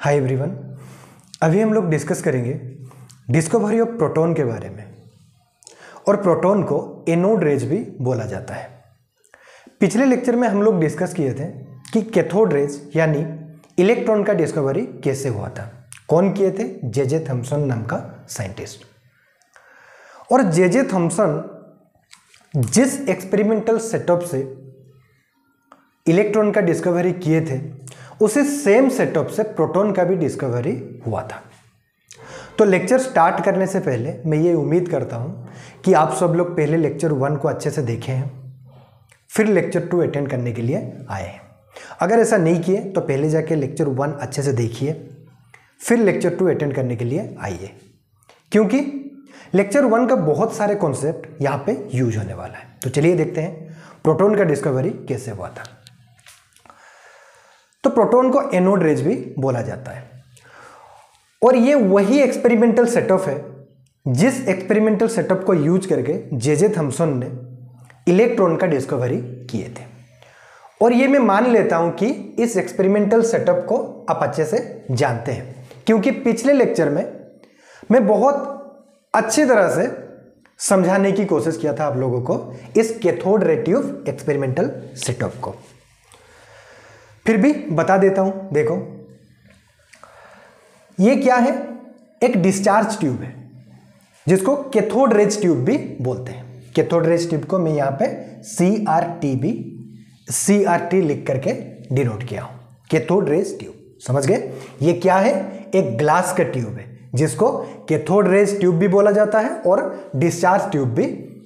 Hi everyone, अभी हम लोग डिस्कस करेंगे डिस्कवरी ऑफ प्रोटॉन के बारे में। और प्रोटॉन को एनोड रेज भी बोला जाता है। पिछले लेक्चर में हम लोग डिस्कस किए थे कि कैथोड रेज यानी इलेक्ट्रॉन का डिस्कवरी कैसे हुआ था। कौन किए थे? जे थॉम्सन नाम का साइंटिस्ट। और जे थॉम्सन जिस एक्सपेरिमेंटल सेटअप से इलेक्ट्रॉन का डिस्कवरी किए थे उसी सेम सेटअप से प्रोटॉन का भी डिस्कवरी हुआ था। तो लेक्चर स्टार्ट करने से पहले मैं ये उम्मीद करता हूँ कि आप सब लोग पहले लेक्चर 1 को अच्छे से देखे हैं, फिर लेक्चर 2 अटेंड करने के लिए आए हैं। अगर ऐसा नहीं किए तो पहले जाके लेक्चर 1 अच्छे से देखिए, फिर लेक्चर 2 अटेंड करने के लिए आइए, क्योंकि लेक्चर 1 का बहुत सारे कॉन्सेप्ट यहाँ पे यूज होने वाला है। तो चलिए देखते हैं प्रोटॉन का डिस्कवरी कैसे हुआ था। तो प्रोटॉन को एनोड रेज भी बोला जाता है और ये वही एक्सपेरिमेंटल सेटअप है जिस एक्सपेरिमेंटल सेटअप को यूज करके जे थॉम्सन ने इलेक्ट्रॉन का डिस्कवरी किए थे। और ये मैं मान लेता हूं कि इस एक्सपेरिमेंटल सेटअप को आप अच्छे से जानते हैं, क्योंकि पिछले लेक्चर में मैं बहुत अच्छी तरह से समझाने की कोशिश किया था आप लोगों को इस cathode ray tube experimental setup को। फिर भी बता देता हूं, देखो ये क्या है, एक डिस्चार्ज ट्यूब है जिसको कैथोड रेज ट्यूब भी बोलते हैं। कैथोड रेज ट्यूब को मैं यहां पे CRT लिख करके डिनोट किया हूं, कैथोड रेज ट्यूब। समझ गए? ये क्या है? एक ग्लास का ट्यूब है जिसको कैथोड रेज ट्यूब भी बोला जाता है और डिस्चार्ज ट्यूब भी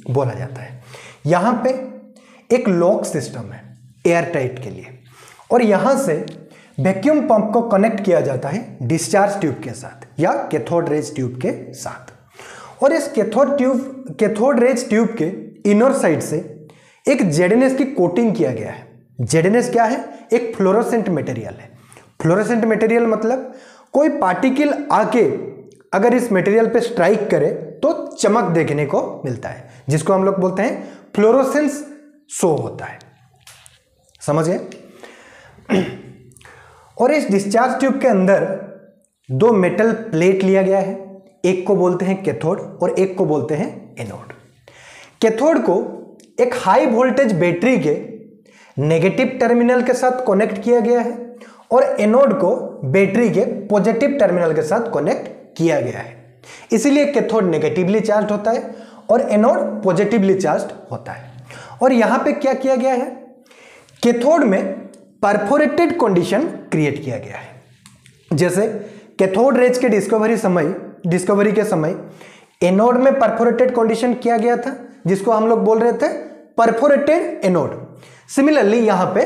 बोला जाता है। यहां पे एक लॉक सिस्टम है एयर टाइट के लिए, और यहां से वैक्यूम पंप को कनेक्ट किया जाता है डिस्चार्ज ट्यूब के साथ या कैथोड रेज ट्यूब के साथ। और इस कैथोड रेज ट्यूब के इनर साइड से एक ZNS की कोटिंग किया गया है। ZNS क्या है? एक फ्लोरोसेंट मटेरियल है। फ्लोरोसेंट मटेरियल मतलब कोई पार्टिकल आके अगर इस मटेरियल पे स्ट्राइक करे तो चमक देखने को मिलता है, जिसको हम लोग बोलते हैं फ्लोरोसेंस शो होता है। समझ गए? और इस डिस्चार्ज ट्यूब के अंदर 2 मेटल प्लेट लिया गया है, एक को बोलते हैं कैथोड और एक को बोलते हैं एनोड। कैथोड को एक हाई वोल्टेज बैटरी के नेगेटिव टर्मिनल के साथ कनेक्ट किया गया है और एनोड को बैटरी के पॉजिटिव टर्मिनल के साथ कनेक्ट किया गया है। इसीलिए कैथोड नेगेटिवली चार्ज होता है और एनोड पॉजिटिवली चार्ज होता है। और यहां पे क्या किया गया है? कैथोड में परफोरेटेड कंडीशन क्रिएट किया गया है। जैसे कैथोड रेज के डिस्कवरी के समय एनोड में परफोरेटेड कंडीशन किया गया था, जिसको हम लोग बोल रहे थे परफोरेटेड एनोड। सिमिलरली यहां पे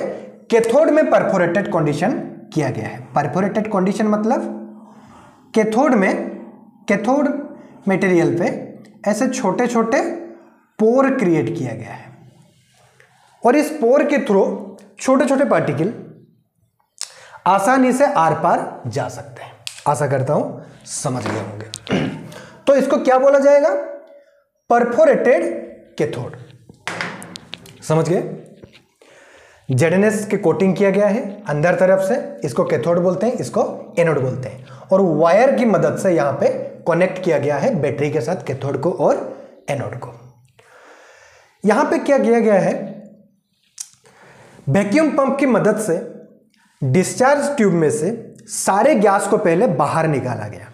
कैथोड में परफोरेटेड कंडीशन किया गया है। परफोरेटेड कंडीशन मतलब कैथोड मटेरियल पे ऐसे छोटे छोटे पोर क्रिएट किया गया है और इस पोर के थ्रू छोटे छोटे पार्टिकल आसानी से आर पार जा सकते हैं। आशा करता हूं समझ गए होंगे। तो इसको क्या बोला जाएगा? Perforated cathode. समझ गए? ZNS की कोटिंग किया गया है अंदर तरफ से, इसको कैथोड बोलते हैं, इसको एनोड बोलते हैं। और वायर की मदद से यहां पे कनेक्ट किया गया है बैटरी के साथ कैथोड को और एनोड को। यहां पे क्या किया गया है? वैक्यूम पंप की मदद से डिस्चार्ज ट्यूब में से सारे गैस को पहले बाहर निकाला गया,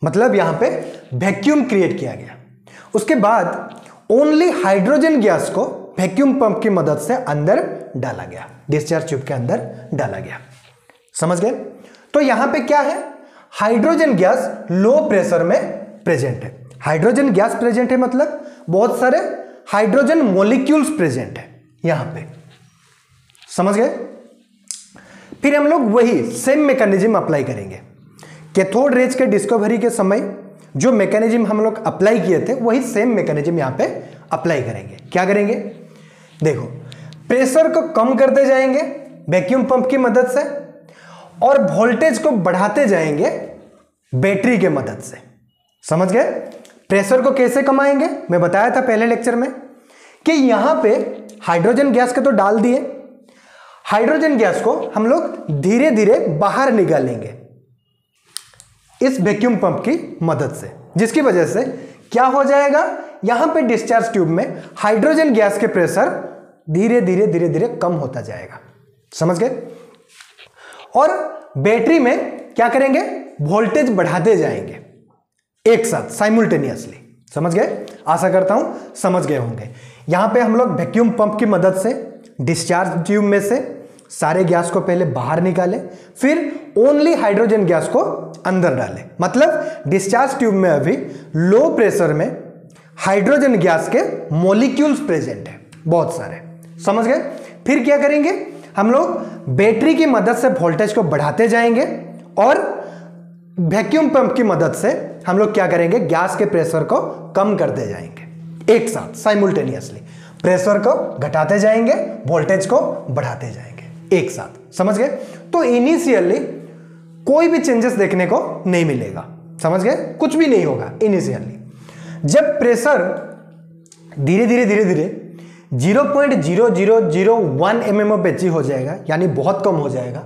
मतलब यहां पे वैक्यूम क्रिएट किया गया। उसके बाद ओनली हाइड्रोजन गैस को वैक्यूम पंप की मदद से अंदर डाला गया, डिस्चार्ज ट्यूब के अंदर डाला गया। समझ गए? तो यहां पे क्या है? हाइड्रोजन गैस लो प्रेशर में प्रेजेंट है। हाइड्रोजन गैस प्रेजेंट है मतलब बहुत सारे हाइड्रोजन मॉलिक्यूल्स प्रेजेंट है यहां पे। समझ गए? फिर हम लोग वही सेम मैकेनिज्म अप्लाई करेंगे। कैथोड रेज के डिस्कवरी के समय जो मैकेनिज्म हम लोग अप्लाई किए थे वही सेम मैकेनिज्म यहां पे अप्लाई करेंगे। क्या करेंगे? देखो, प्रेशर को कम करते जाएंगे वैक्यूम पंप की मदद से और वोल्टेज को बढ़ाते जाएंगे बैटरी के मदद से। समझ गए? प्रेशर को कैसे कमाएंगे? मैं बताया था पहले लेक्चर में कि यहां पे हाइड्रोजन गैस के तो डाल दिए, हाइड्रोजन गैस को हम लोग धीरे धीरे बाहर निकालेंगे इस वैक्यूम पंप की मदद से, जिसकी वजह से क्या हो जाएगा, यहां पे डिस्चार्ज ट्यूब में हाइड्रोजन गैस के प्रेशर धीरे धीरे धीरे धीरे कम होता जाएगा। समझ गए? और बैटरी में क्या करेंगे, वोल्टेज बढ़ाते जाएंगे एक साथ साइमल्टेनियसली। समझ गए? आशा करता हूं समझ गए होंगे। यहां पे हम लोग वैक्यूम पंप की मदद से डिस्चार्ज ट्यूब में से सारे गैस को पहले बाहर निकाले, फिर ओनली हाइड्रोजन गैस को अंदर डाले। मतलब डिस्चार्ज ट्यूब में अभी लो प्रेशर में हाइड्रोजन गैस के मॉलिक्यूल्स प्रेजेंट है, बहुत सारे। समझ गए? फिर क्या करेंगे, हम लोग बैटरी की मदद से वोल्टेज को बढ़ाते जाएंगे और वैक्यूम पंप की मदद से हम लोग क्या करेंगे, गैस के प्रेशर को कम करते जाएंगे एक साथ साइमल्टेनियसली। प्रेशर को घटाते जाएंगे, वोल्टेज को बढ़ाते जाएंगे एक साथ। समझ गए? तो इनिशियली कोई भी चेंजेस देखने को नहीं मिलेगा। समझ गए? कुछ भी नहीं होगा इनिशियली। जब प्रेशर धीरे धीरे धीरे धीरे 0.0001 mmHg हो जाएगा, यानी बहुत कम हो जाएगा,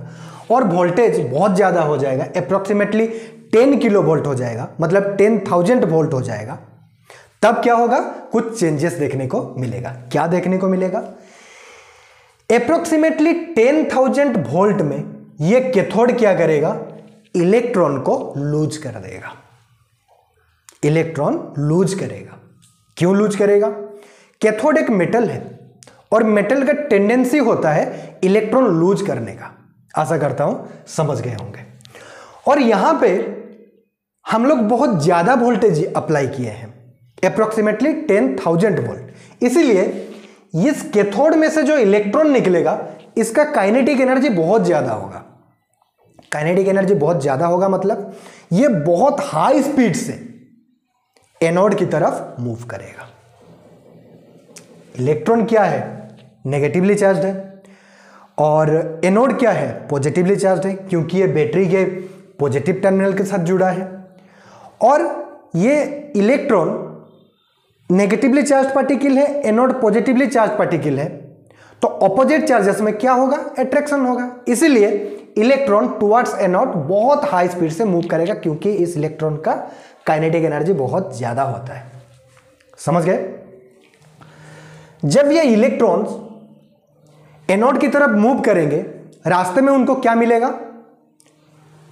और वोल्टेज बहुत ज्यादा हो जाएगा, अप्रोक्सीमेटली 10 किलो वोल्ट हो जाएगा, मतलब 10,000 वोल्ट हो जाएगा, तब क्या होगा, कुछ चेंजेस देखने को मिलेगा। क्या देखने को मिलेगा, अप्रोक्सीमेटली 10,000 वोल्ट में यह कैथोड क्या करेगा, इलेक्ट्रॉन को लूज कर देगा। इलेक्ट्रॉन लूज करेगा। क्यों लूज करेगा? कैथोड एक मेटल है और मेटल का टेंडेंसी होता है इलेक्ट्रॉन लूज करने का। आशा करता हूं समझ गए होंगे। और यहां पे हम लोग बहुत ज्यादा वोल्टेज अप्लाई किए हैं, अप्रोक्सीमेटली 10,000 वोल्ट। इसीलिए इस कैथोड में से जो इलेक्ट्रॉन निकलेगा, इसका काइनेटिक एनर्जी बहुत ज्यादा होगा। काइनेटिक एनर्जी बहुत ज्यादा होगा मतलब यह बहुत हाई स्पीड से एनोड की तरफ मूव करेगा। इलेक्ट्रॉन क्या है, नेगेटिवली चार्ज्ड है, और एनोड क्या है, पॉजिटिवली चार्ज्ड है, क्योंकि ये बैटरी के पॉजिटिव टर्मिनल के साथ जुड़ा है। और ये इलेक्ट्रॉन नेगेटिवली चार्ज पार्टिकल है, एनोड पॉजिटिवली चार्ज पार्टिकल है, तो ऑपोजिट चार्जेस में क्या होगा, अट्रैक्शन होगा। इसीलिए इलेक्ट्रॉन टुवर्ड्स एनोड बहुत हाई स्पीड से मूव करेगा, क्योंकि इस इलेक्ट्रॉन का काइनेटिक एनर्जी बहुत ज्यादा होता है। समझ गए? जब ये इलेक्ट्रॉन्स एनोड की तरफ मूव करेंगे, रास्ते में उनको क्या मिलेगा,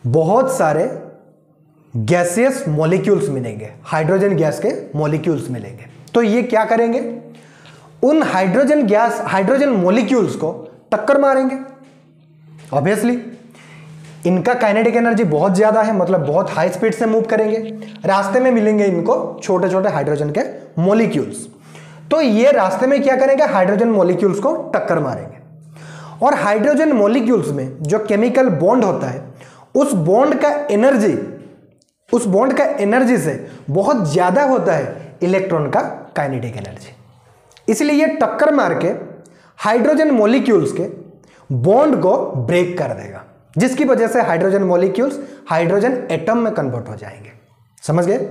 बहुत सारे गैसियस मॉलिक्यूल्स मिलेंगे, हाइड्रोजन गैस के मॉलिक्यूल्स मिलेंगे। तो ये क्या करेंगे, उन हाइड्रोजन मॉलिक्यूल्स को टक्कर मारेंगे। ऑब्वियसली इनका काइनेटिक एनर्जी बहुत ज्यादा है, मतलब बहुत हाई स्पीड से मूव करेंगे, रास्ते में मिलेंगे इनको छोटे छोटे हाइड्रोजन के मॉलिक्यूल्स। तो ये रास्ते में क्या करेंगे, हाइड्रोजन मॉलिक्यूल्स को टक्कर मारेंगे। और हाइड्रोजन मॉलिक्यूल्स में जो केमिकल बॉन्ड होता है, उस बॉन्ड का एनर्जी से बहुत ज्यादा होता है इलेक्ट्रॉन का काइनेटिक एनर्जी। इसलिए ये टक्कर मार के हाइड्रोजन मॉलिक्यूल्स के बॉन्ड को ब्रेक कर देगा, जिसकी वजह से हाइड्रोजन मॉलिक्यूल्स हाइड्रोजन एटम में कन्वर्ट हो जाएंगे। समझ गए?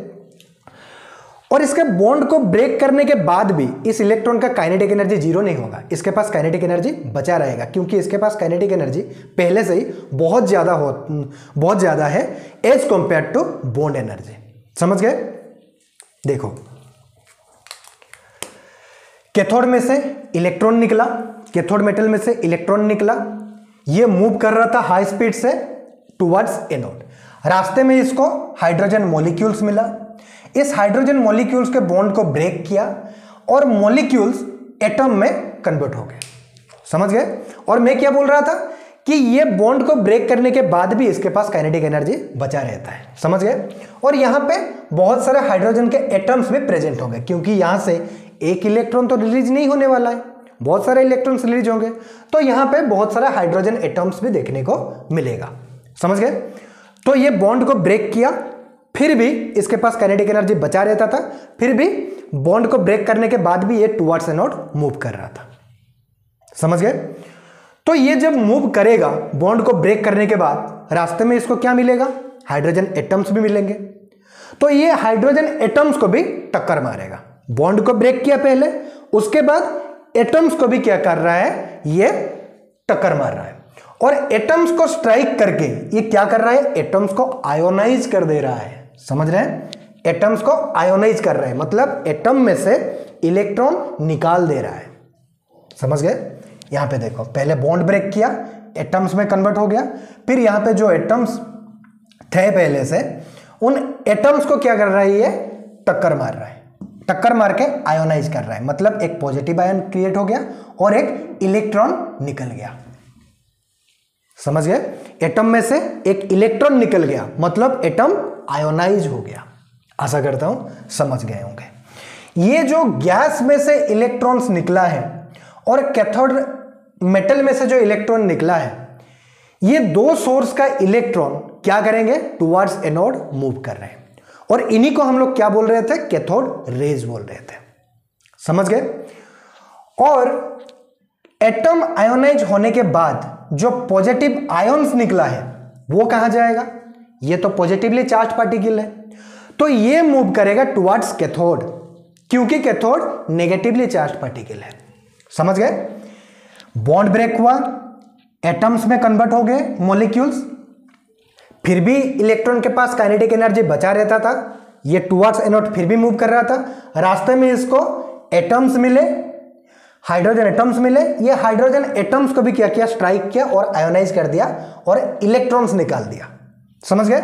और इसके बॉन्ड को ब्रेक करने के बाद भी इस इलेक्ट्रॉन का काइनेटिक एनर्जी जीरो नहीं होगा, इसके पास काइनेटिक एनर्जी बचा रहेगा, क्योंकि इसके पास काइनेटिक एनर्जी पहले से ही बहुत ज्यादा है as compared to bond energy. समझ गए? देखो, कैथोड में से इलेक्ट्रॉन निकला, कैथोड मेटल में से इलेक्ट्रॉन निकला, यह मूव कर रहा था हाई स्पीड से टुवर्ड्स एनोड। रास्ते में इसको हाइड्रोजन मॉलिक्यूल्स मिला, इस हाइड्रोजन मॉलिक्यूल्स के बॉन्ड को ब्रेक किया और मॉलिक्यूल्स एटम में कन्वर्ट हो गए। समझ गए? और मैं क्या बोल रहा था कि ये बॉन्ड को ब्रेक करने के बाद भी इसके पास काइनेटिक एनर्जी बचा रहता है। समझ गए? और यहां पे बहुत सारे हाइड्रोजन के एटम्स भी प्रेजेंट होंगे, क्योंकि यहां से एक इलेक्ट्रॉन तो रिलीज नहीं होने वाला है, बहुत सारे इलेक्ट्रॉन्स रिलीज होंगे, तो यहां पे बहुत सारे हाइड्रोजन एटम्स भी देखने को मिलेगा। समझ गए? तो ये बॉन्ड को ब्रेक किया, फिर भी इसके पास काइनेटिक एनर्जी बचा रहता था, फिर भी बॉन्ड को ब्रेक करने के बाद भी ये टुवर्ड्स एनोड मूव कर रहा था। समझ गए? तो ये जब मूव करेगा बॉन्ड को ब्रेक करने के बाद, रास्ते में इसको क्या मिलेगा, हाइड्रोजन एटम्स भी मिलेंगे। तो ये हाइड्रोजन एटम्स को भी टक्कर मारेगा। बॉन्ड को ब्रेक किया पहले, उसके बाद एटम्स को भी क्या कर रहा है, ये टक्कर मार रहा है। और एटम्स को स्ट्राइक करके ये क्या कर रहा है, एटम्स को आयोनाइज कर दे रहा है। समझ रहे हैं, एटम्स को आयोनाइज कर रहा है, मतलब एटम में से इलेक्ट्रॉन निकाल दे रहा है। समझ गए, यहां पे देखो पहले बॉन्ड ब्रेक किया, एटम्स में कन्वर्ट हो गया, फिर यहां पे जो एटम्स थे पहले से, उन एटम्स को क्या कर रहा है, ये टक्कर मार रहा है, टक्कर मार के आयोनाइज कर रहा है, मतलब एक पॉजिटिव आयन क्रिएट हो गया और एक इलेक्ट्रॉन निकल गया। समझ गए, एटम में से एक इलेक्ट्रॉन निकल गया, मतलब एटम आयोनाइज हो गया। आशा करता हूं समझ गए होंगे। ये जो गैस में से इलेक्ट्रॉन्स निकला है और कैथोड मेटल में से जो इलेक्ट्रॉन निकला है, ये दो सोर्स का इलेक्ट्रॉन क्या करेंगे, टुवर्ड्स एनोड मूव कर रहे हैं, और इन्हीं को हम लोग क्या बोल रहे थे, कैथोड रेज बोल रहे थे। समझ गए। और एटम आयोनाइज होने के बाद जो पॉजिटिव आयंस निकला है वो कहां जाएगा, ये तो पॉजिटिवली चार्ज पार्टिकल है, तो ये मूव करेगा टुवर्ड्स कैथोड, क्योंकि कैथोड नेगेटिवली चार्ज पार्टिकल है। समझ गए, बॉन्ड ब्रेक हुआ, एटम्स में कन्वर्ट हो गए मॉलिक्यूल्स, फिर भी इलेक्ट्रॉन के पास काइनेटिक एनर्जी बचा रहता था, ये टुवर्ड्स एनोड फिर भी मूव कर रहा था। रास्ते में इसको एटम्स मिले, हाइड्रोजन एटम्स मिले, ये हाइड्रोजन एटम्स को भी क्या किया, स्ट्राइक किया और आयोनाइज कर दिया और इलेक्ट्रॉन्स निकाल दिया। समझ गए,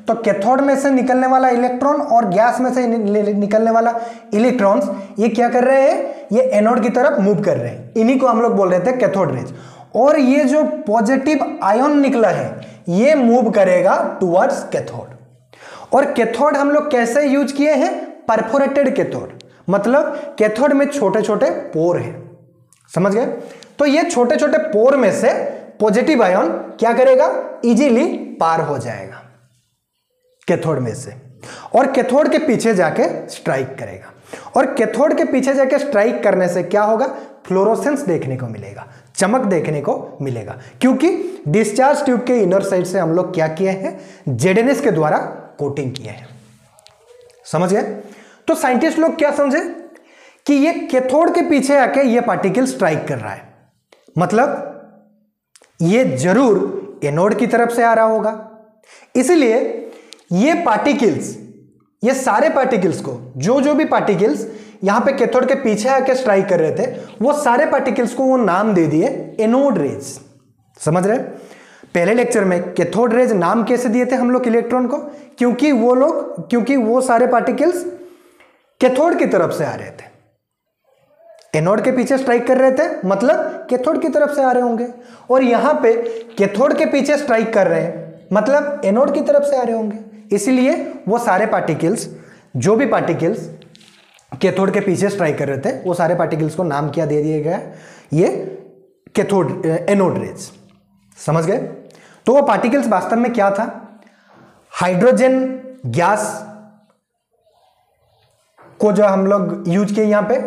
तो कैथोड में से निकलने वाला इलेक्ट्रॉन और गैस में से निकलने वाला इलेक्ट्रॉन्स ये क्या कर रहे हैं, ये एनोड की तरफ मूव कर रहे हैं, इन्हीं को हम लोग बोल रहे थे कैथोड रेज। और ये जो पॉजिटिव आयन निकला है ये मूव करेगा टुवर्ड्स कैथोड। और कैथोड हम लोग कैसे यूज किए हैं, परफोरेटेड कैथोड, मतलब कैथोड में छोटे छोटे पोर हैं। समझ गए, तो ये छोटे छोटे पोर में से पॉजिटिव आयन क्या करेगा, इजीली पार हो जाएगा कैथोड में से, और कैथोड के पीछे जाके स्ट्राइक करेगा। और कैथोड के पीछे जाके स्ट्राइक करने से क्या होगा, फ्लोरोसेंस देखने को मिलेगा, चमक देखने को मिलेगा, क्योंकि डिस्चार्ज ट्यूब के इनर साइड से हम लोग क्या किए हैं, जेडेनेस के द्वारा कोटिंग किए हैं। समझ गए, तो साइंटिस्ट लोग क्या समझे कि ये कैथोड के पीछे आके ये पार्टिकल स्ट्राइक कर रहा है, मतलब ये जरूर एनोड की तरफ से आ रहा होगा, इसलिए ये पार्टिकल्स, ये सारे पार्टिकल्स को, जो भी पार्टिकल्स यहां पे कैथोड के पीछे आके स्ट्राइक कर रहे थे, वो सारे पार्टिकल्स को वो नाम दे दिए एनोड रेज। समझ रहे, पहले लेक्चर में कैथोड रेज नाम कैसे दिए थे हम लोग इलेक्ट्रॉन को, क्योंकि वो सारे पार्टिकल्स कैथोड की तरफ से आ रहे थे, एनोड के पीछे स्ट्राइक कर रहे थे, मतलब कैथोड की तरफ से आ रहे होंगे, और यहां पे कैथोड के पीछे स्ट्राइक कर रहे हैं, मतलब एनोड की तरफ से आ रहे होंगे, इसलिए वो सारे पार्टिकल्स, जो भी पार्टिकल्स कैथोड के पीछे स्ट्राइक कर रहे थे, वो सारे पार्टिकल्स को नाम क्या दे दिया गया, ये कैथोड एनोड रेज। समझ गए, तो वो पार्टिकल्स वास्तव में क्या था, हाइड्रोजन गैस को जो हम लोग यूज किए यहां पे,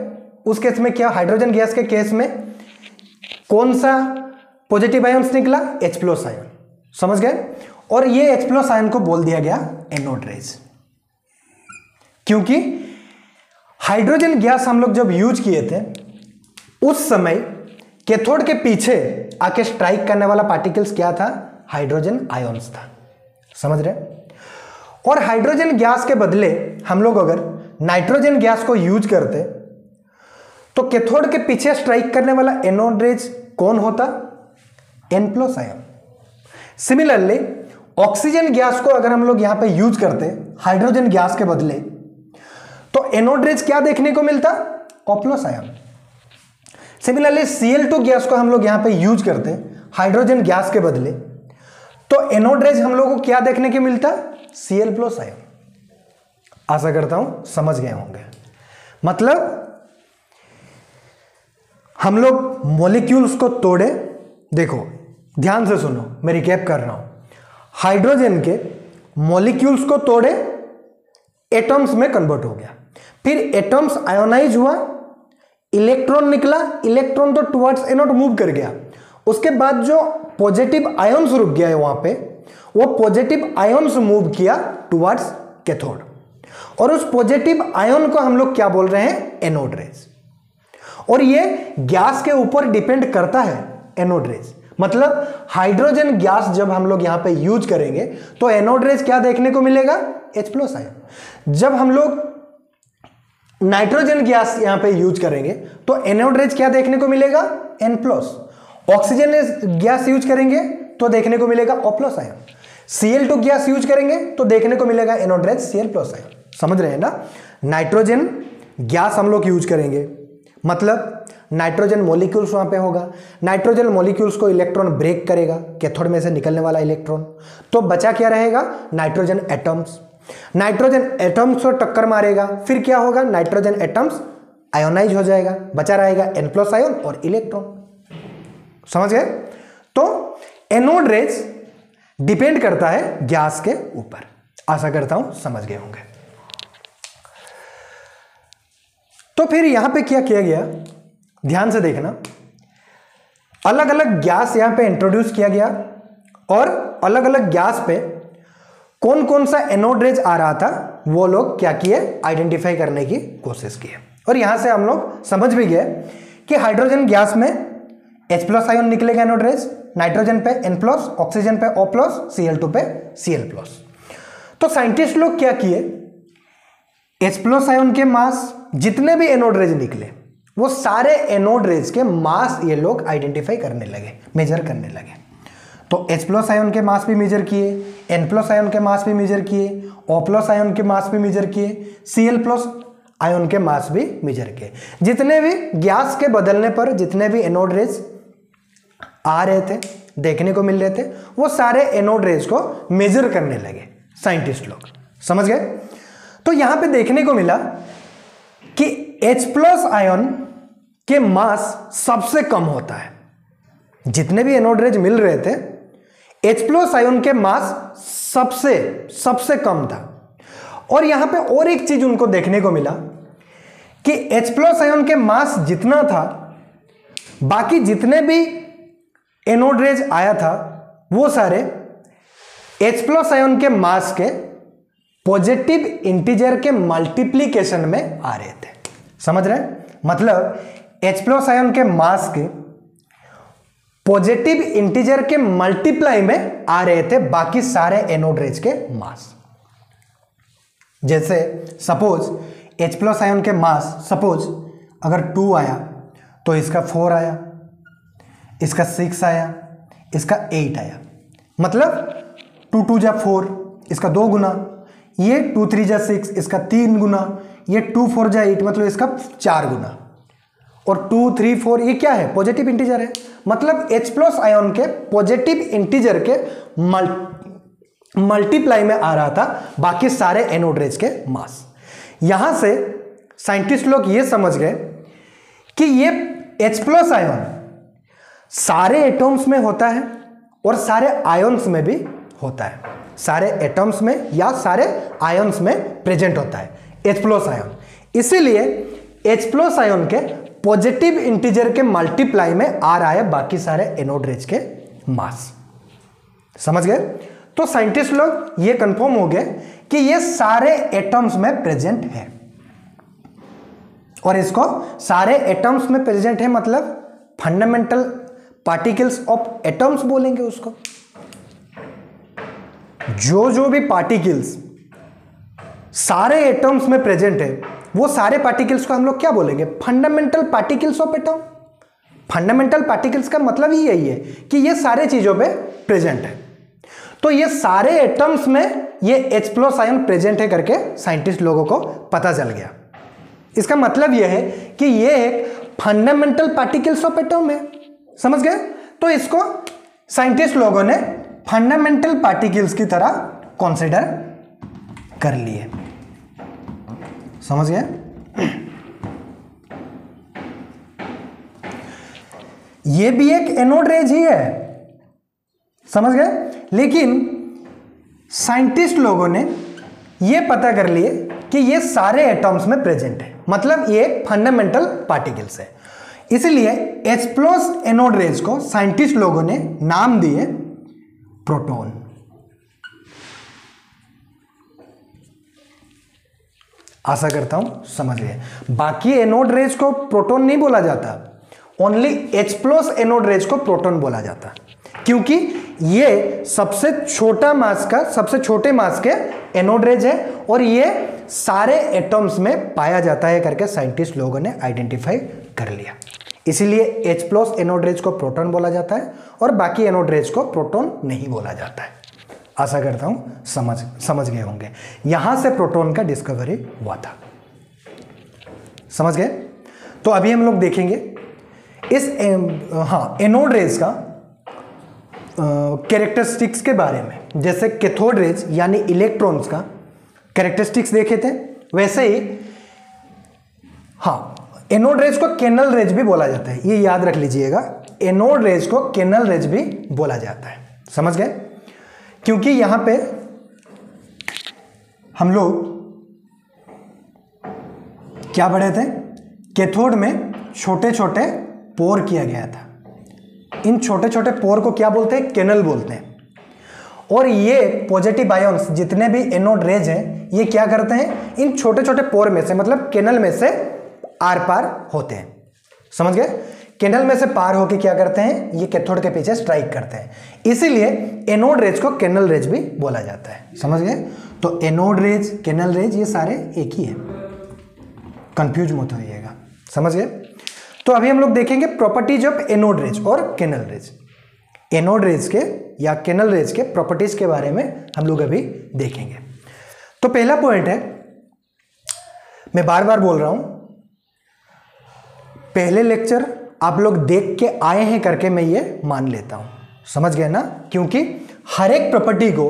उस केस में क्या, हाइड्रोजन गैस के केस में कौन सा पॉजिटिव आयंस निकला, H+ आयन। समझ गए, और ये H+ आयन को बोल दिया गया एनोड रेज, क्योंकि हाइड्रोजन गैस हम लोग जब यूज किए थे उस समय कैथोड के पीछे आके स्ट्राइक करने वाला पार्टिकल्स क्या था, हाइड्रोजन आयंस था। समझ रहे, और हाइड्रोजन गैस के बदले हम लोग अगर नाइट्रोजन गैस को यूज करते तो कैथोड के पीछे स्ट्राइक करने वाला एनोड रेज कौन होता, N+ ion. Similarly oxygen gas को अगर हम लोग यहां पे यूज करते हाइड्रोजन गैस के बदले, तो एनोड रेज क्या देखने को मिलता, O+ ion. Similarly Cl2 gas को हम लोग यहां पे यूज करते हाइड्रोजन गैस के बदले, तो एनोड रेज हम लोग को क्या देखने को मिलता, Cl+ आयन। आशा करता हूं समझ गए होंगे, मतलब हम लोग मॉलिक्यूल्स को तोड़े, देखो ध्यान से सुनो, मैं रिकैप कर रहा हूं, हाइड्रोजन के मॉलिक्यूल्स को तोड़े, एटम्स में कन्वर्ट हो गया, फिर एटम्स आयोनाइज हुआ, इलेक्ट्रॉन निकला, इलेक्ट्रॉन तो टुवर्ड्स एनोड मूव कर गया, उसके बाद जो पॉजिटिव आयंस रुक गया है वहां पे, वो पॉजिटिव आयंस मूव किया टुवर्ड्स कैथोड, और उस पॉजिटिव आयन को हम लोग क्या बोल रहे हैं, एनोड रेज। और ये गैस के ऊपर डिपेंड करता है एनोड रेज, मतलब हाइड्रोजन गैस जब हम लोग यहां पे यूज करेंगे तो एनोड रेज क्या देखने को मिलेगा, H+ आयन। जब हम लोग नाइट्रोजन गैस यहां पे यूज करेंगे तो एनोड रेज क्या देखने को मिलेगा, N+। ऑक्सीजन गैस यूज करेंगे तो देखने को मिलेगा O+ ion. Cl2 gas use करेंगे तो देखने को मिलेगा एनोड रेज Cl+ आयन। समझ रहे हैं ना। नाइट्रोजन गैस हम लोग यूज करेंगे मतलब नाइट्रोजन मॉलिक्यूल्स वहां पे होगा, नाइट्रोजन मॉलिक्यूल्स को इलेक्ट्रॉन ब्रेक करेगा, कैथोड में से निकलने वाला इलेक्ट्रॉन, तो बचा क्या रहेगा, नाइट्रोजन एटम्स। नाइट्रोजन एटम्स को टक्कर मारेगा, फिर क्या होगा, नाइट्रोजन एटम्स आयोनाइज हो जाएगा, बचा रहेगा N+ आयन और इलेक्ट्रॉन। समझ गए। तो एनोड रेज डिपेंड करता है गैस के ऊपर। आशा करता हूं समझ गए होंगे। तो फिर यहां पे क्या किया गया, ध्यान से देखना, अलग अलग गैस यहां पे इंट्रोड्यूस किया गया और अलग अलग गैस पे कौन कौन सा एनोड रेज आ रहा था वो लोग क्या किए, आइडेंटिफाई करने की कोशिश की। और यहां से हम लोग समझ भी गए कि हाइड्रोजन गैस में H+ आयन निकलेगा एनोड रेज, नाइट्रोजन पे N+, ऑक्सीजन पे O+, Cl2 पे Cl+। तो साइंटिस्ट लोग क्या किए, H+ आयन के मास जितने भी एनोड रेज निकले वो सारे एनोड रेज के मास ये लोग आइडेंटिफाई करने लगे, मेजर करने लगे। तो H+ आयन के मास भी मेजर किए, N+ आयन के मास भी मेजर किए, O+ आयन के मास भी मेजर किए, Cl+ आयन के मास भी मेजर किए। जितने भी गैस के बदलने पर जितने भी एनोड रेज आ रहे थे, देखने को मिल रहे थे, वो सारे एनोड रेज को मेजर करने लगे साइंटिस्ट लोग। समझ गए। तो यहां पे देखने को मिला कि H+ आयन के मास सबसे कम होता है। जितने भी एनोड रेज मिल रहे थे H+ आयन के मास सबसे कम था। और यहां पे और एक चीज उनको देखने को मिला कि H+ आयन के मास जितना था, बाकी जितने भी एनोड रेज आया था वो सारे H+ आयन के मास के पॉजिटिव इंटीजर के मल्टीप्लिकेशन में आ रहे थे। समझ रहे हैं। मतलब H+ आयन के मास के पॉजिटिव इंटीजर के मल्टीप्लाई में आ रहे थे बाकी सारे एनोड रेज के मास। जैसे सपोज H+ आयन के मास सपोज अगर 2 आया तो इसका 4 आया, इसका 6 आया, इसका 8 आया, मतलब 2 2 जा 4, इसका 2 गुना, ये 2 3 जा 6, इसका 3 गुना, ये 2 4 जा 8, मतलब इसका 4 गुना, और 2 3 4 ये क्या है, पॉजिटिव इंटीजर है। मतलब H+ आयन के पॉजिटिव इंटीजर के मल्टीप्लाई में आ रहा था बाकी सारे एनोड रेज के मास। यहां से साइंटिस्ट लोग ये समझ गए कि ये H+ आयन सारे एटम्स में होता है और सारे आयन्स में भी होता है, सारे एटम्स में या सारे आयन्स में प्रेजेंट होता है H+ आयन। इसीलिए H+ आयन के पॉजिटिव इंटीजर के मल्टीप्लाई में आ रहा है बाकी सारे एनोड रेज के मास। समझ गए। तो साइंटिस्ट लोग ये कंफर्म हो गए कि ये सारे एटम्स में प्रेजेंट है, और इसको सारे एटम्स में प्रेजेंट है मतलब फंडामेंटल पार्टिकल्स ऑफ एटम्स बोलेंगे उसको। जो भी पार्टिकल्स सारे एटम्स में प्रेजेंट है वो सारे पार्टिकल्स को हम लोग क्या बोलेंगे, fundamental particles of atom. Fundamental particles का मतलब ही यही है कि ये सारे चीजों पे प्रेजेंट है। तो ये सारे एटम्स में ये H+ आयन प्रेजेंट है करके साइंटिस्ट लोगों को पता चल गया। इसका मतलब यह है कि ये एक फंडामेंटल पार्टिकल्स ऑफ एटम है। समझ गए। तो इसको साइंटिस्ट लोगों ने फंडामेंटल पार्टिकल्स की तरह कंसीडर कर लिए। समझ गए। ये भी एक एनोड रेज ही है, समझ गए। लेकिन साइंटिस्ट लोगों ने यह पता कर लिए कि ये सारे एटम्स में प्रेजेंट है, मतलब ये फंडामेंटल पार्टिकल्स है। इसलिए H+ एनोड रेज को साइंटिस्ट लोगों ने नाम दिए प्रोटॉन। आशा करता हूं समझ गए। बाकी एनोड रेज को प्रोटॉन नहीं बोला जाता, ओनली H+ एनोड रेज को प्रोटॉन बोला जाता है, क्योंकि ये सबसे छोटे मास के एनोड रेज है और ये सारे एटम्स में पाया जाता है करके साइंटिस्ट लोगों ने आइडेंटिफाई कर लिया। इसीलिए H+ एनोड रेज को प्रोटॉन बोला जाता है और बाकी एनोड रेज को प्रोटॉन नहीं बोला जाता है। आशा करता हूं समझ गए होंगे। यहां से प्रोटॉन का डिस्कवरी हुआ था। समझ गए? तो अभी हम लोग देखेंगे इस एनोड रेज का कैरेक्टरिस्टिक्स के बारे में। जैसे कैथोड रेज यानी इलेक्ट्रॉन्स का कैरेक्टरिस्टिक्स देखे थे, वैसे ही एनोड रेज को केनल रेज भी बोला जाता है। ये याद रख लीजिएगा, एनोड रेज को केनल रेज भी बोला जाता है। समझ गए? क्योंकि यहां पे हम लोग क्या पढ़े थे, कैथोड में छोटे छोटे पोर किया गया था। इन छोटे छोटे पोर को क्या बोलते हैं? केनल बोलते हैं। और ये पॉजिटिव आयंस जितने भी एनोड रेज हैं, ये क्या करते हैं? इन छोटे छोटे पोर में से, मतलब केनल में से आर पार होते हैं। समझ गए? केनल में से पार होके क्या करते हैं? ये कैथोड के पीछे स्ट्राइक करते हैं। इसीलिए एनोड रेज को केनल रेज भी बोला जाता है। समझ गए? तो एनोड रेज, केनल रेज, ये सारे एक ही है, कंफ्यूज मत होइएगा। समझ गए? तो अभी हम लोग देखेंगे प्रॉपर्टीज ऑफ एनोड रेज और केनल रेज। एनोड रेज के या केनल रेज के प्रॉपर्टीज के बारे में हम लोग अभी देखेंगे। तो पहला पॉइंट है, मैं बार बार बोल रहा हूं, पहले लेक्चर आप लोग देख के आए हैं करके मैं ये मान लेता हूं। समझ गए ना? क्योंकि हर एक प्रॉपर्टी को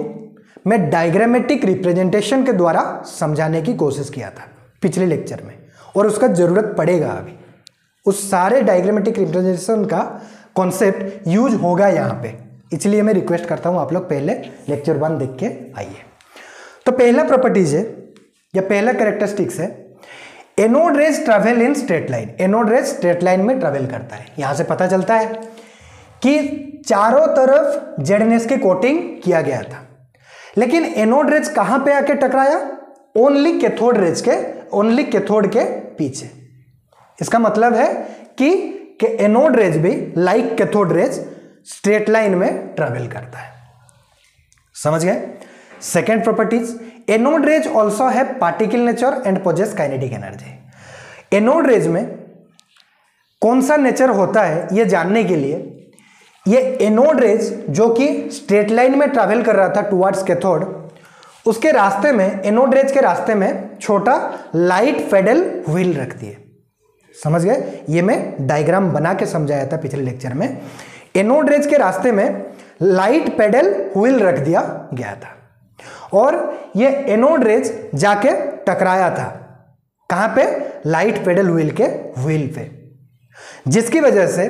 मैं डायग्रामेटिक रिप्रेजेंटेशन के द्वारा समझाने की कोशिश किया था पिछले लेक्चर में, और उसका जरूरत पड़ेगा अभी। उस सारे डायग्रामेटिक रिप्रेजेंटेशन का कॉन्सेप्ट यूज होगा यहां पे, इसलिए मैं रिक्वेस्ट करता हूं आप लोग पहले लेक्चर 1 देख के आइए। तो पहला प्रॉपर्टीज है या पहला कैरेक्टरिस्टिक्स है, anode rays travel in straight line. Anode rays straight line में ट्रैवल करता है। यहां से पता चलता है कि चारों तरफ जेडनेस की कोटिंग किया गया था, लेकिन एनोड रेज कहां पे आके टकराया? ओनली कैथोड के पीछे। इसका मतलब है कि एनोड रेज भी like cathode rays straight line में ट्रैवल करता है। समझ गए? Second properties, anode rays also have particle nature and possess kinetic energy. Anode rays में कौन सा नेचर होता है ये जानने के लिए, ये एनोड रेज जो कि स्ट्रेट लाइन में ट्रैवल कर रहा था टुवर्ड्स कैथोड, उसके रास्ते में, एनोड रेज के रास्ते में छोटा लाइट पेडल व्हील रख दिए। समझ गए? ये मैं डायग्राम बना के समझाया था पिछले लेक्चर में। एनोड रेज के रास्ते में लाइट पेडल व्हील रख दिया गया था और ये एनोड रेज जाके टकराया था कहां पे? लाइट पेडल व्हील के व्हील पे, जिसकी वजह से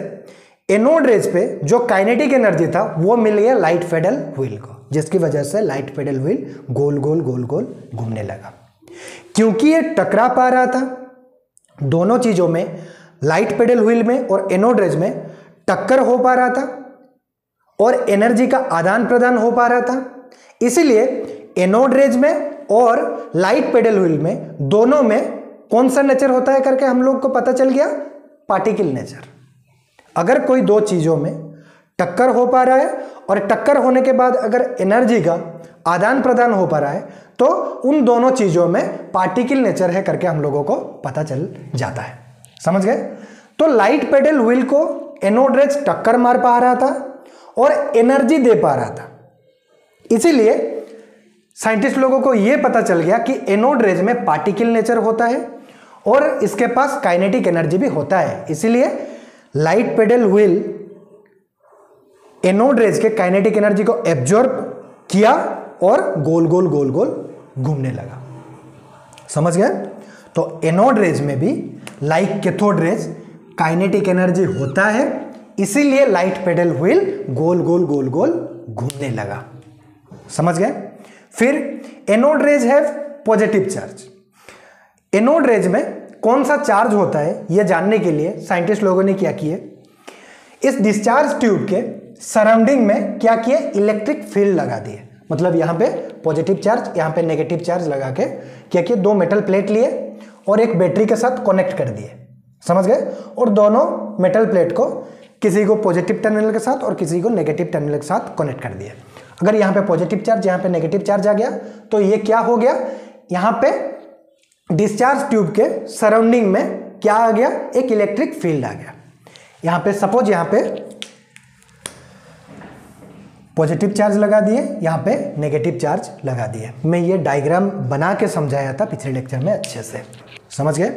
एनोड रेज पे जो काइनेटिक एनर्जी था वो मिल गया लाइट पेडल व्हील को, जिसकी वजह से लाइट पेडल व्हील गोल गोल गोल गोल घूमने लगा। क्योंकि ये टकरा पा रहा था दोनों चीजों में, लाइट पेडल व्हील में और एनोड रेज में टक्कर हो पा रहा था और एनर्जी का आदान प्रदान हो पा रहा था, इसीलिए एनोड रेज में और लाइट पेडल व्हील में दोनों में कौन सा नेचर होता है करके हम लोग को पता चल गया? Particle nature. अगर कोई दो चीजों में टक्कर हो पा रहा है और टक्कर होने के बाद अगर एनर्जी का आदान प्रदान हो पा रहा है तो उन दोनों चीजों में पार्टिकल नेचर है करके हम लोगों को पता चल जाता है। समझ गए? तो लाइट पेडल व्हील को एनोड रेज टक्कर मार पा रहा था और एनर्जी दे पा रहा था, इसीलिए साइंटिस्ट लोगों को यह पता चल गया कि एनोड रेज में पार्टिकल नेचर होता है और इसके पास काइनेटिक एनर्जी भी होता है। इसीलिए light pedal wheel anode rays के काइनेटिक एनर्जी को एब्जॉर्ब किया और गोल गोल गोल गोल घूमने लगा। समझ गए? तो एनोड रेज में भी like cathode raise kinetic energy होता है, इसीलिए लाइट पेडल व्हील गोल गोल गोल गोल घूमने लगा। समझ गए? फिर anode rays have positive charge. Anode rays में कौन सा चार्ज होता है यह जानने के लिए साइंटिस्ट लोगों ने क्या किए, इस डिस्चार्ज ट्यूब के सराउंडिंग में क्या किए? इलेक्ट्रिक फील्ड लगा दिए। मतलब यहां पे पॉजिटिव चार्ज, यहां पे नेगेटिव चार्ज लगा के क्या किए? दो मेटल प्लेट लिए और एक बैटरी के साथ कनेक्ट कर दिए। समझ गए। और दोनों मेटल प्लेट को किसी को पॉजिटिव टर्मिनल के साथ और किसी को नेगेटिव टर्मिनल के साथ कनेक्ट कर दिया। अगर यहाँ पे पॉजिटिव चार्ज, यहाँ पे नेगेटिव चार्ज आ गया तो ये क्या हो गया, यहाँ पे डिस्चार्ज ट्यूब के सराउंडिंग में क्या आ गया, एक इलेक्ट्रिक फील्ड आ गया। यहाँ पे सपोज यहाँ पे पॉजिटिव चार्ज लगा दिए, यहाँ पे नेगेटिव चार्ज लगा दिए। मैं ये डायग्राम बना के समझाया था पिछले लेक्चर में अच्छे से, समझ गए।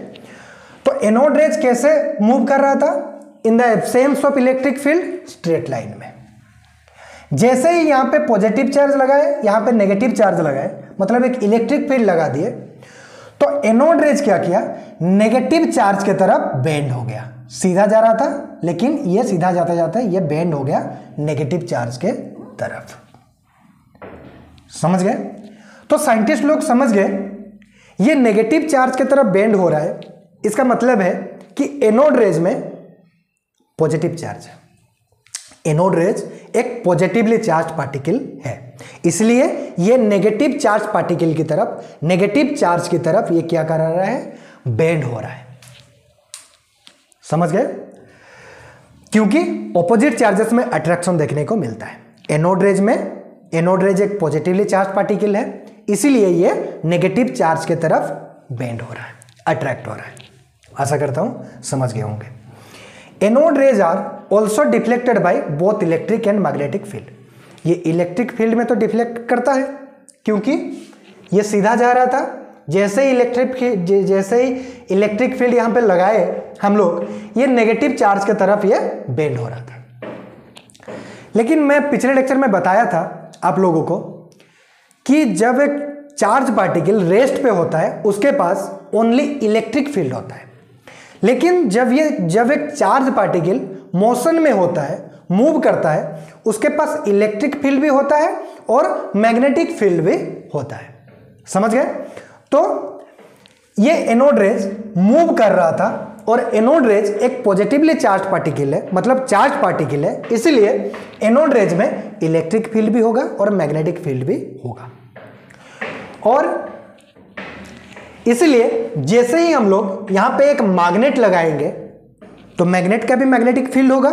तो एनोड रेज कैसे मूव कर रहा था, in the absence of electric field, straight line में। जैसे ही यहाँ पे पॉजिटिव चार्ज लगाए, यहाँ पे नेगेटिव चार्ज लगाए, मतलब एक इलेक्ट्रिक फील्ड लगा दिए, तो एनोड रेज क्या किया, नेगेटिव चार्ज की तरफ बेंड हो गया। सीधा जा रहा था लेकिन ये सीधा जाते जाते ये बेंड हो गया नेगेटिव चार्ज के तरफ। समझ गए। तो साइंटिस्ट लोग समझ गए ये नेगेटिव चार्ज की तरफ बेंड हो रहा है, इसका मतलब है कि एनोड रेज में पॉजिटिव चार्ज है। एनोड रेज एक पॉजिटिवली चार्ज पार्टिकल है, इसलिए ये नेगेटिव चार्ज पार्टिकल की तरफ, नेगेटिव चार्ज की तरफ ये क्या कर रहा है, बेंड हो रहा है। समझ गए। क्योंकि ऑपोजिट चार्जेस में अट्रैक्शन देखने को मिलता है। एनोड रेज में, एनोड रेज एक पॉजिटिवली चार्ज पार्टिकल है, इसीलिए ये नेगेटिव चार्ज की तरफ बेंड हो रहा है, अट्रैक्ट हो रहा है। आशा करता हूं समझ गए होंगे। Anode rays are also deflected by both electric and magnetic field. ये इलेक्ट्रिक फील्ड में तो डिफ्लेक्ट करता है क्योंकि ये सीधा जा रहा था, जैसे ही इलेक्ट्रिक फील्ड यहाँ पे लगाए हम लोग, ये नेगेटिव चार्ज की तरफ ये बेंड हो रहा था। लेकिन मैं पिछले लेक्चर में बताया था आप लोगों को कि जब एक चार्ज पार्टिकल रेस्ट पे होता है उसके पास ओनली इलेक्ट्रिक फील्ड होता है, लेकिन जब एक चार्ज पार्टिकल मोशन में होता है, मूव करता है, उसके पास इलेक्ट्रिक फील्ड भी होता है और मैग्नेटिक फील्ड भी होता है। समझ गए। तो ये एनोड रेज मूव कर रहा था और एनोड रेज एक पॉजिटिवली चार्ज पार्टिकल है, मतलब चार्ज पार्टिकल है, इसलिए एनोड रेज में इलेक्ट्रिक फील्ड भी होगा और मैग्नेटिक फील्ड भी होगा। और इसलिए जैसे ही हम लोग यहां पे एक मैग्नेट लगाएंगे तो मैग्नेट का भी मैग्नेटिक फील्ड होगा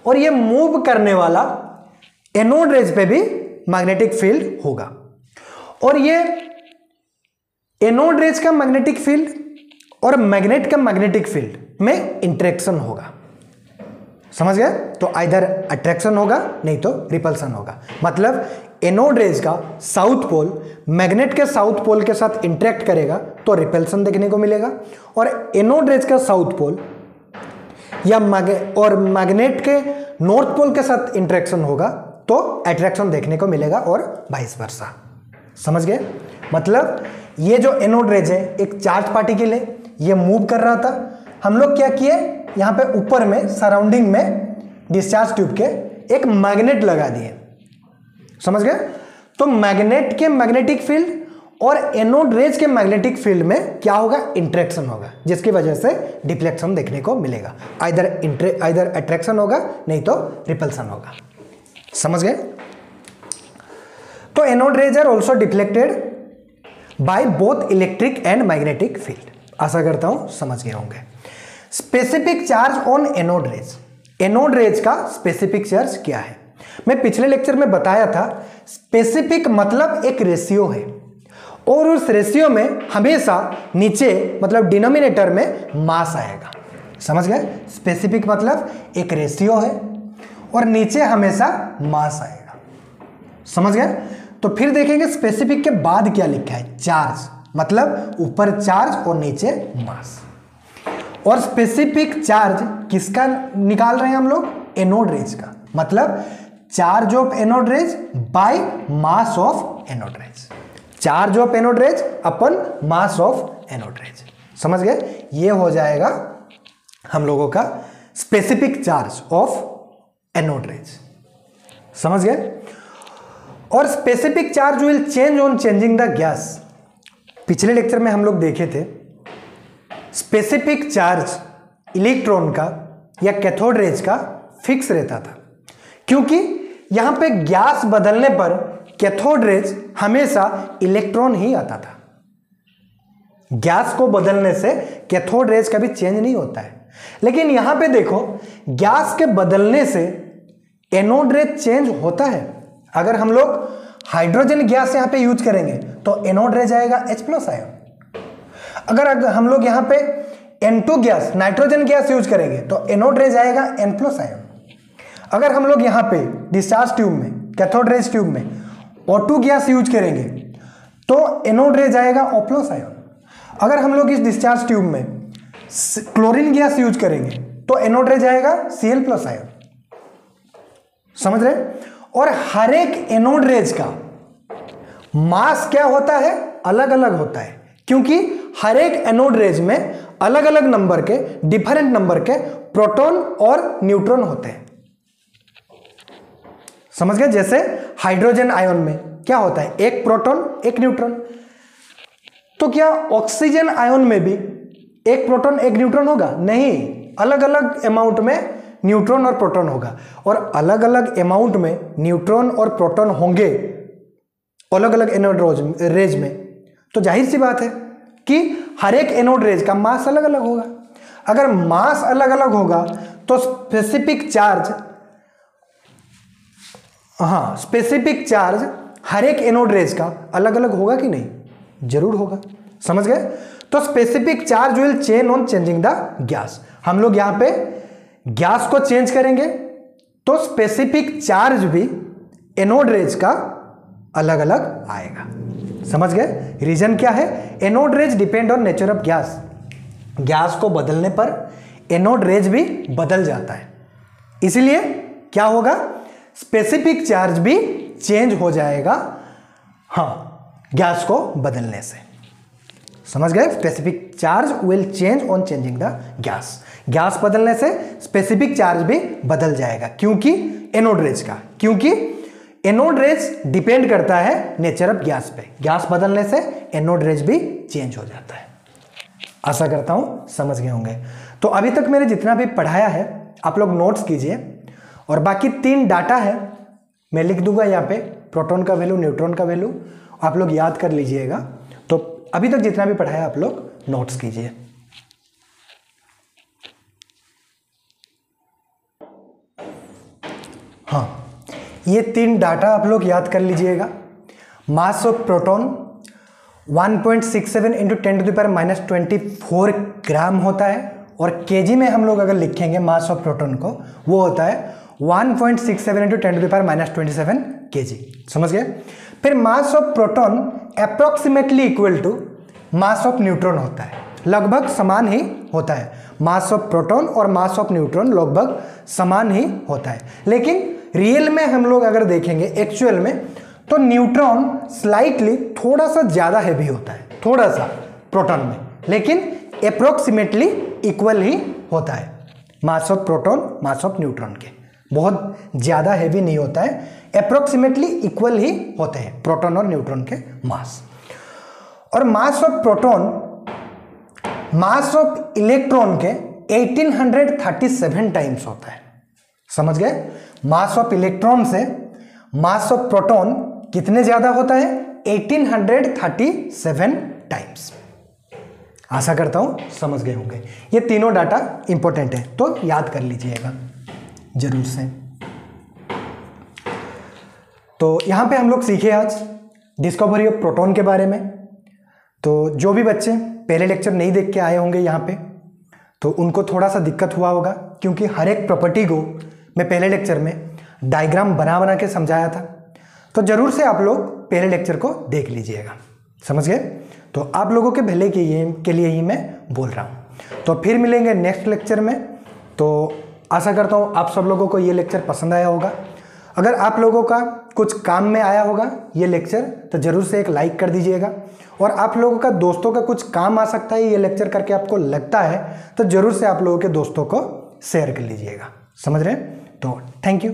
और ये मूव करने वाला एनोड रेज पे भी मैग्नेटिक फील्ड होगा। और ये एनोड रेज का मैग्नेटिक फील्ड और मैग्नेट का मैग्नेटिक फील्ड में इंटरेक्शन होगा। समझ गए। तो आइदर अट्रैक्शन होगा नहीं तो रिपल्सन होगा। मतलब एनोड रेज का साउथ पोल मैग्नेट के साउथ पोल के साथ इंटरेक्ट करेगा तो रिपल्सन देखने को मिलेगा, और एनोड रेज का साउथ पोल या मैग्नेट के नॉर्थ पोल के साथ इंटरेक्शन होगा तो अट्रैक्शन देखने को मिलेगा और वाइस वर्सा। समझ गए। मतलब ये जो एनोड रेज है एक चार्ज पार्टिकल है, ये मूव कर रहा था। हम लोग क्या किए, यहाँ पे ऊपर में सराउंडिंग में डिस्चार्ज ट्यूब के एक मैग्नेट लगा दिए। समझ गए। तो मैग्नेट के मैग्नेटिक फील्ड और एनोड रेज के मैग्नेटिक फील्ड में क्या होगा, इंटरेक्शन होगा, जिसकी वजह से डिफ्लेक्शन देखने को मिलेगा। आइदर अट्रैक्शन होगा नहीं तो रिपल्सन होगा। समझ गए। तो anode rays are also deflected by both electric and magnetic field. आशा करता हूं समझ गए होंगे। Specific charge on anode rays. Anode rays का स्पेसिफिक चार्ज क्या है, मैं पिछले लेक्चर में बताया था। स्पेसिफिक मतलब एक रेशियो है और उस रेशियो में हमेशा नीचे मतलब डिनोमिनेटर में मास आएगा। समझ गए। स्पेसिफिक मतलब एक रेशियो है और नीचे हमेशा मास आएगा। समझ गए। तो फिर देखेंगे स्पेसिफिक के बाद क्या लिखा है, चार्ज, मतलब ऊपर चार्ज और नीचे मास। और स्पेसिफिक चार्ज किसका निकाल रहे हैं हम लोग, एनोड रेज का, मतलब charge of anode rays by mass of anode rays. Charge of anode rays upon mass of anode rays. समझ गए। ये हो जाएगा हम लोगों का specific charge of anode rays. समझ गए। और specific charge will change on changing the gas. पिछले लेक्चर में हम लोग देखे थे स्पेसिफिक चार्ज इलेक्ट्रॉन का या कैथोड रेज का फिक्स रहता था, क्योंकि यहां पे गैस बदलने पर कैथोड रेज हमेशा इलेक्ट्रॉन ही आता था। गैस को बदलने से कैथोड रेज कभी चेंज नहीं होता है। लेकिन यहां पे देखो, गैस के बदलने से एनोड रेज चेंज होता है। अगर हम लोग हाइड्रोजन गैस यहां पे यूज करेंगे तो एनोड रेज आएगा H+ आयन। अगर हम लोग यहां पे N2 gas, nitrogen gas use करेंगे तो एनोड रेज आएगा N+ आयन। अगर हम लोग यहां पे डिस्चार्ज ट्यूब में, कैथोड रेज ट्यूब में O2 गैस यूज करेंगे तो एनोड रेज आएगा O+ आयन। अगर हम लोग इस डिस्चार्ज ट्यूब में क्लोरीन गैस यूज करेंगे तो एनोड रेज आएगा Cl+ आयन। समझ रहे? और हर एक एनोड रेज का मास क्या होता है? अलग अलग होता है, क्योंकि हर एक एनोड रेज में अलग अलग नंबर के, डिफरेंट नंबर के प्रोटॉन और न्यूट्रॉन होते हैं। समझ गए? जैसे हाइड्रोजन आयन में क्या होता है? एक प्रोटॉन एक न्यूट्रॉन। तो क्या ऑक्सीजन आयन में भी एक प्रोटॉन एक न्यूट्रॉन होगा? नहीं, अलग अलग अमाउंट में न्यूट्रॉन और प्रोटॉन होगा। और अलग अलग अमाउंट में न्यूट्रॉन और प्रोटॉन होंगे अलग अलग एनोड रेज में, तो जाहिर सी बात है कि हर एक एनोड रेज का मास अलग अलग होगा। अगर मास अलग अलग होगा तो स्पेसिफिक चार्ज हर एक एनोड रेज का अलग अलग होगा कि नहीं? जरूर होगा। समझ गए? तो specific charge will change on changing the gas. हम लोग यहां पे गैस को चेंज करेंगे तो स्पेसिफिक चार्ज भी एनोड रेज का अलग अलग आएगा। समझ गए? रीजन क्या है? Anode rays depend on nature of gas. Gas को बदलने पर एनोड रेज भी बदल जाता है, इसलिए क्या होगा? स्पेसिफिक चार्ज भी चेंज हो जाएगा, हाँ, गैस को बदलने से। समझ गए? Specific charge will change on changing the gas. Gas बदलने से स्पेसिफिक चार्ज भी बदल जाएगा, क्योंकि एनोड रेज का, क्योंकि एनोड रेज डिपेंड करता है नेचर ऑफ गैस पे। गैस बदलने से एनोड रेज भी चेंज हो जाता है। आशा करता हूं समझ गए होंगे। तो अभी तक मैंने जितना भी पढ़ाया है आप लोग नोट्स कीजिए, और बाकी 3 डाटा है मैं लिख दूंगा यहाँ पे, प्रोटॉन का वैल्यू, न्यूट्रॉन का वैल्यू, आप लोग याद कर लीजिएगा। तो अभी तक जितना भी पढ़ाया आप लोग नोट्स कीजिए। हाँ, ये 3 डाटा आप लोग याद कर लीजिएगा। मास ऑफ प्रोटॉन 1.67 × 10⁻⁻24 ग्राम होता है, और केजी में हम लोग अगर लिखेंगे मास ऑफ प्रोटॉन को, वो होता है 1.67 × 10⁻⁻27 kg। समझ गए? फिर mass of proton approximately equal to mass of neutron होता है, लगभग समान ही होता है। मास ऑफ प्रोटॉन और मास ऑफ न्यूट्रॉन लगभग समान ही होता है, लेकिन रियल में हम लोग अगर देखेंगे एक्चुअल में, तो न्यूट्रॉन स्लाइटली थोड़ा सा ज़्यादा हैवी होता है, थोड़ा सा प्रोटॉन में, लेकिन अप्रोक्सीमेटली इक्वल ही होता है। मास of proton mass of neutron के बहुत ज़्यादा हैवी नहीं होता है, अप्रोक्सीमेटली इक्वल ही होते हैं प्रोटॉन और न्यूट्रॉन के मास। और मास of proton mass of electron के 1837 टाइम्स होता है। समझ गए? मास ऑफ इलेक्ट्रॉन से मास ऑफ प्रोटॉन कितने ज्यादा होता है? 1837 टाइम्स। आशा करता हूं समझ गए होंगे। ये तीनों डाटा इंपॉर्टेंट है, तो याद कर लीजिएगा जरूर से। तो यहां पे हम लोग सीखे आज डिस्कवरी ऑफ प्रोटॉन के बारे में। तो जो भी बच्चे पहले लेक्चर नहीं देख के आए होंगे यहाँ पे, तो उनको थोड़ा सा दिक्कत हुआ होगा, क्योंकि हर एक प्रॉपर्टी को मैं पहले लेक्चर में डायग्राम बना बना के समझाया था। तो जरूर से आप लोग पहले लेक्चर को देख लीजिएगा। समझ गए? तो आप लोगों के भले के लिए ही मैं बोल रहा हूँ। तो फिर मिलेंगे नेक्स्ट लेक्चर में। तो आशा करता हूँ आप सब लोगों को ये लेक्चर पसंद आया होगा। अगर आप लोगों का कुछ काम में आया होगा ये लेक्चर, तो ज़रूर से एक लाइक कर दीजिएगा। और आप लोगों का दोस्तों का कुछ काम आ सकता है ये लेक्चर करके आपको लगता है, तो ज़रूर से आप लोगों के दोस्तों को शेयर कर लीजिएगा। समझ रहे हैं? तो थैंक यू।